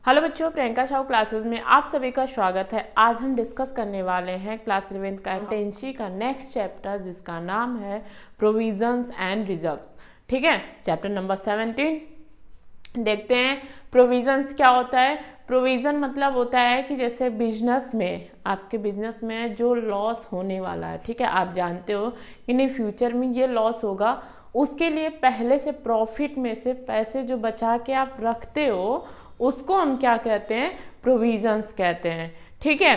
Hello बच्चों, Priyanka Shah classes में आप सभी का स्वागत है। आज हम डिस्कस करने वाले हैं क्लास 11th का अकाउंटेंसी का नेक्स्ट चैप्टर, जिसका नाम है प्रोविजंस एंड रिजर्व्स। ठीक है, चैप्टर नंबर 17 देखते हैं। प्रोविजंस क्या होता है? प्रोविजन मतलब होता है कि जैसे बिजनेस में, आपके बिजनेस में जो लॉस होने वाला है, ठीक है, आप जानते हो कि नहीं फ्यूचर में ये लॉस होगा, उसके लिए पहले से प्रॉफिट में से पैसे जो बचा के आप रखते हो उसको हम क्या कहते हैं? प्रोविजंस कहते हैं। ठीक है,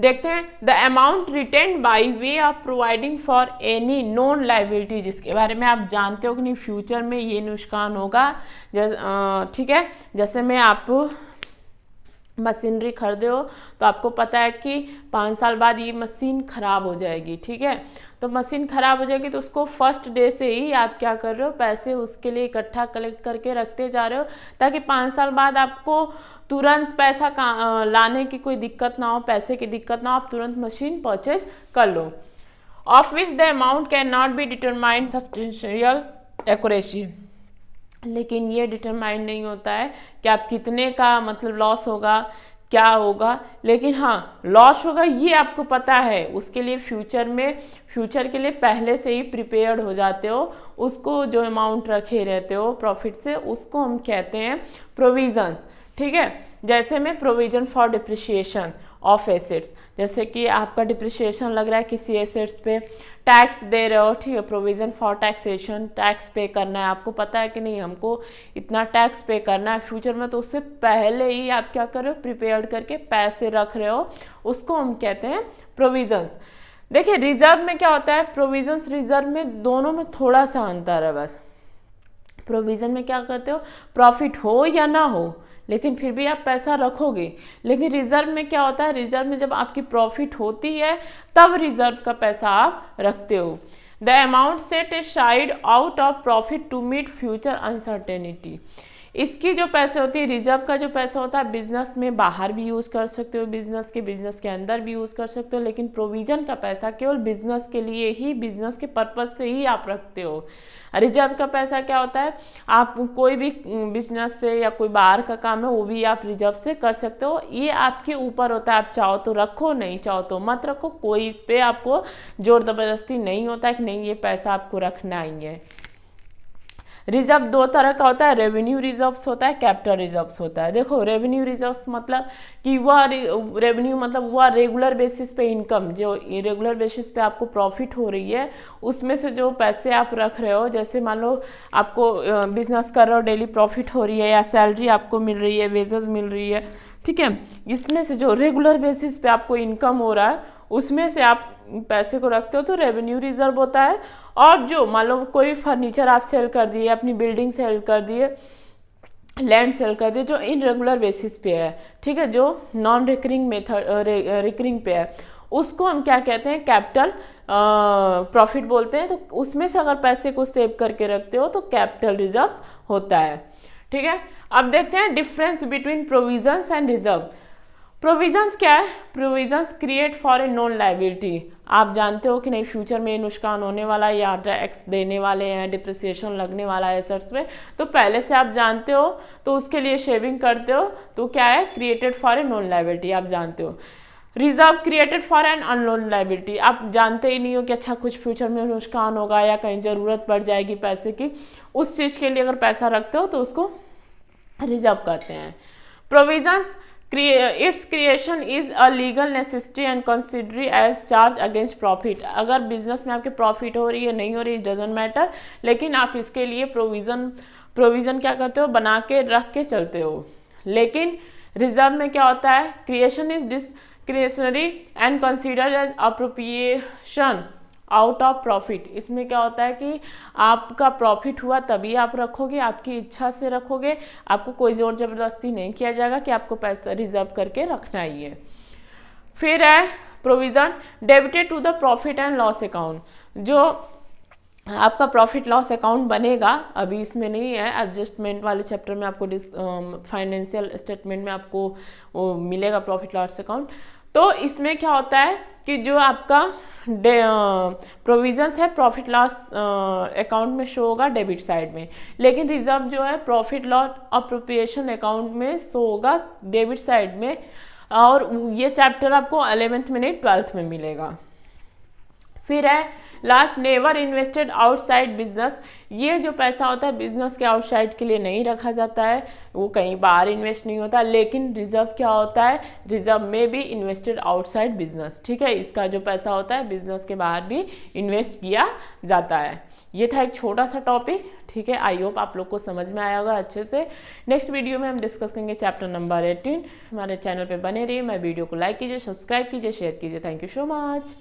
देखते हैं। The amount retained by way of providing for any non liability, जिसके बारे में आप जानते हो कि नहीं फ्यूचर में ये नुकसान होगा। ठीक है, जैसे मैं आप मशीनरी खरीदे हो तो आपको पता है कि 5 साल बाद ये मशीन खराब हो जाएगी। ठीक है, तो मशीन खराब हो जाएगी तो उसको फर्स्ट डे से ही आप क्या कर रहे हो? पैसे उसके लिए इकट्ठा कलेक्ट करके रखते जा रहे हो, ताकि 5 साल बाद आपको तुरंत पैसा लाने की कोई दिक्कत ना हो, पैसे की दिक्कत ना हो, आप तुरंत मशीन परचेज कर लो। Of which the amount can not be determined substantial accuracy, लेकिन ये डिटरमाइन नहीं होता है कि आप कितने का मतलब लॉस होगा, क्या होगा, लेकिन हाँ लॉस होगा ये आपको पता है। उसके लिए फ्यूचर के लिए पहले से ही प्रिपेयर्ड हो जाते हो, उसको जो अमाउंट रखे रहते हो प्रॉफिट से, उसको हम कहते हैं प्रोविजंस। ठीक है, जैसे में provision for depreciation of assets, जैसे कि आपका डिप्रिसिएशन लग रहा है किसी एसेट्स पे, टैक्स दे रहे हो, ठीक है, प्रोविजन फॉर टैक्सेशन, टैक्स पे करना है, आपको पता है कि नहीं हमको इतना टैक्स पे करना है फ्यूचर में, तो उससे पहले ही आप क्या कर रहे हो? प्रिपेयर करके पैसे रख रहे हो, उसको हम कहते हैं प्रोविजंस। देखिए रिजर्व में क्या होता है? प्रोविजंस रिजर्व में दोनों में थोड़ा सा अंतर है बस। प्रोविजन में क्या करते हो? प्रॉफिट हो या ना हो, लेकिन फिर भी आप पैसा रखोगे। लेकिन रिजर्व में क्या होता है? रिजर्व में जब आपकी प्रॉफिट होती है तब रिजर्व का पैसा आप रखते हो। The amount set aside out of profit to meet future uncertainty, इसकी जो पैसे होती है, रिजर्व का जो पैसा होता है, बिजनेस में बाहर भी यूज कर सकते हो, बिजनेस के अंदर भी यूज कर सकते हो, लेकिन प्रोविजन का पैसा केवल बिजनेस के लिए ही, बिजनेस के पर्पज से ही आप रखते हो। रिजर्व का पैसा क्या होता है? आप कोई भी बिजनेस से या कोई बाहर का काम है वो भी आप रिजर्व से कर सकते हो, ये आपके ऊपर होता है। आप चाहो तो रखो, नहीं चाहो तो मत रखो, कोई इस पे आपको जोर जबरदस्ती नहीं होता है कि नहीं ये पैसा आपको रखना ही है। रिजर्व दो तरह का होता है, रेवेन्यू रिजर्व्स होता है, कैपिटल रिजर्व्स होता है। देखो रेवेन्यू रिजर्व्स मतलब कि वह रेवेन्यू मतलब वह रेगुलर बेसिस पे इनकम, जो इरेगुलर बेसिस पे आपको प्रॉफिट हो रही है उसमें से जो पैसे आप रख रहे हो, जैसे मान लो आपको बिजनेस कर रहे हो, डेली प्रॉफिट हो रही है या सैलरी आपको मिल रही है, वेजेस मिल रही है, ठीक है, इसमें से जो रेगुलर बेसिस पे आपको इनकम हो रहा है उसमें से आप पैसे को रखते हो, तो रेवेन्यू रिजर्व होता है। और जो मान लो कोई फर्नीचर आप सेल कर दिए, अपनी बिल्डिंग सेल कर दिए, लैंड सेल कर दिए, जो इनरेगुलर बेसिस पे है, ठीक है, जो नॉन रिकरिंग रिकरिंग पे है, उसको हम क्या कहते हैं? कैपिटल प्रॉफिट बोलते हैं। तो उसमें से अगर पैसे को सेव करके रखते हो तो कैपिटल रिजर्व होता है। ठीक है, अब देखते हैं difference between provisions and reserve. Provisions क्या है? Provisions create for a non liability, आप जानते हो कि नहीं फ्यूचर में नुकसान होने वाला है या टैक्स देने वाले हैं, डिप्रिसिएशन लगने वाला है एसेट्स में, तो पहले से आप जानते हो, तो उसके लिए शेविंग करते हो, तो क्या है? Created for a non liability, आप जानते हो। Reserve created for an unknown liability, आप जानते ही नहीं हो कि अच्छा कुछ फ्यूचर में नुकसान होगा या कहीं ज़रूरत पड़ जाएगी पैसे की, उस चीज़ के लिए अगर पैसा रखते हो तो उसको रिजर्व कहते हैं। Provisions its creation is a legal necessity and consider as charge against profit, अगर बिजनेस में आपके प्रॉफिट हो रही है नहीं हो रही डजेंट मैटर, लेकिन आप इसके लिए प्रोविजन क्या करते हो? बना के रख के चलते हो। लेकिन रिजर्व में क्या होता है? Creation is discretionary and consider as appropriation out of profit, इसमें क्या होता है कि आपका प्रॉफिट हुआ तभी आप रखोगे, आपकी इच्छा से रखोगे, आपको कोई जोर जबरदस्ती नहीं किया जाएगा कि आपको पैसा रिजर्व करके रखना ही है। फिर है provision debited to the profit and loss account, जो आपका प्रॉफिट लॉस अकाउंट बनेगा, अभी इसमें नहीं है, एडजस्टमेंट वाले चैप्टर में आपको फाइनेंशियल स्टेटमेंट में आपको वो मिलेगा प्रॉफिट लॉस अकाउंट, तो इसमें क्या होता है कि जो आपका प्रोविजंस है प्रॉफिट लॉस अकाउंट में शो होगा डेबिट साइड में, लेकिन रिजर्व जो है प्रॉफिट लॉस अप्रोप्रिएशन अकाउंट में शो होगा डेबिट साइड में। और ये चैप्टर आपको 11th में नहीं 12th में मिलेगा। फिर है last, never invested outside business. ये जो पैसा होता है बिजनेस के आउटसाइड के लिए नहीं रखा जाता है, वो कहीं बाहर इन्वेस्ट नहीं होता। लेकिन रिजर्व क्या होता है, रिजर्व में भी इन्वेस्टेड आउटसाइड बिजनेस, ठीक है, इसका जो पैसा होता है बिजनेस के बाहर भी इन्वेस्ट किया जाता है। ये था एक छोटा सा टॉपिक, ठीक है। आई होप आप लोग को समझ में आया होगा अच्छे से। नेक्स्ट वीडियो में हम डिस्कस करेंगे चैप्टर नंबर 18। हमारे चैनल पे बने रहिए, मेरे वीडियो को लाइक कीजिए, सब्सक्राइब कीजिए, शेयर कीजिए। Thank you so much.